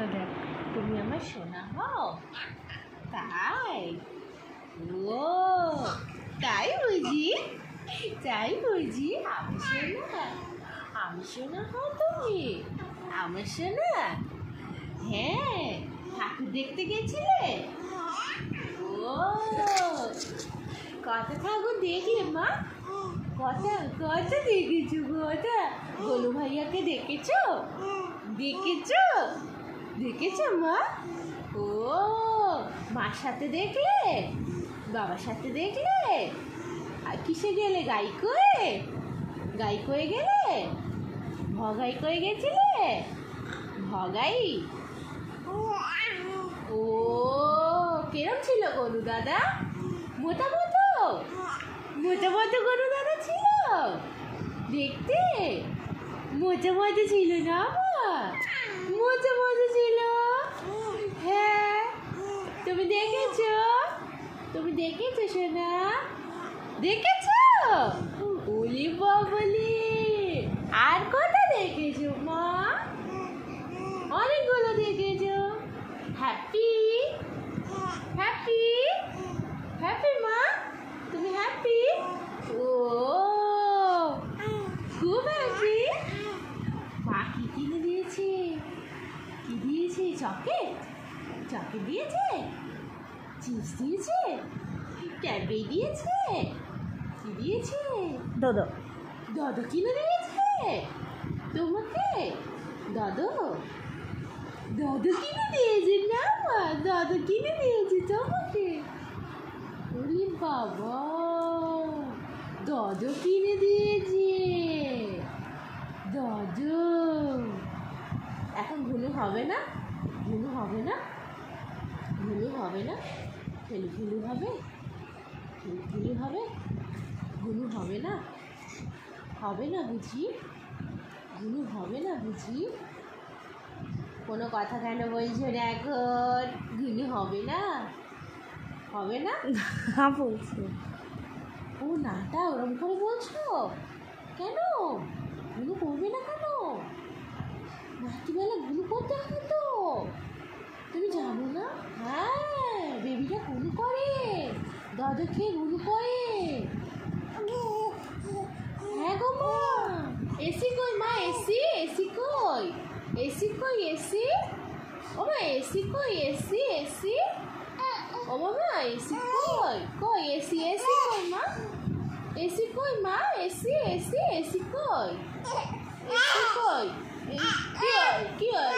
ভালো দেখ, তুমি আমার সোনা হও। তাই? ও তাই বুঝি? তাই বুঝি? আমি সোনা হও তুমি? আমার সোনা? হ্যাঁ, ঠাকুর দেখতে গেছিলে? ও কত ঠাকুর দেখলে মা? কটা দেখেছো? কটা? গোলু ভাইয়াকে দেখেছো? দেখেছো মা? ও মার সাথে দেখলে? বাবার সাথে দেখলে? আর কিসে গেলে? গাইকোয়ে গেলে? ভগাইকোয়ে গেছিলে? ভগাই? ও কিরম ছিল গরু দাদা? মোটা মতো গরু দাদা ছিল দেখতে? মোটা ছিল না আমার? মোটা ছিল? হ্যাঁ, তুমি দেখেছো সোনা? দেখেছো? ওলি বাবলি, আর কটা দেখেছো মা? অনেকগুলো দেখেছো। হ্যাপি মা? তুমি হ্যাপি? ও খুব হ্যাপি। মা কি কিনে দিয়েছে? চকলেট দিয়েছে? চিপস দিয়েছে? ক্যাডবেরি দিয়েছে? কি দিয়েছে? দাদু কিনে দিয়েছে তোমাকে? দাদু কিনে দিয়েছে না মা? দাদু কিনে দিয়েছে তোমাকে? ওরে বাবা, দাদু কিনে দিয়েছে। দাদু এখন ঘুনু হবে না? খেলু হবে? ঘুনু হবে না? হবে না বুঝি? ঘুনু হবে না বুঝি? কোনো কথা কেন বলছো না এখন? ঘুনু হবে না? বলছি। ও নাটা ওরম করে বলছো কেন? ঘুনু করবে না কেন? রাত্রিবেলা ঘুনু করতে হবে তো, তুমি জানো না? হ্যাঁ, বেবিরা ঘুনু করে, দাদু খেয়ে ঘুনু করে। হ্যাঁ গো মা, এসি কই মা? এসি কই? ও মা এসি কই? ও মামা এসি কই? এসি কই মা? এসি কই মা? এসি কই? কি হয়?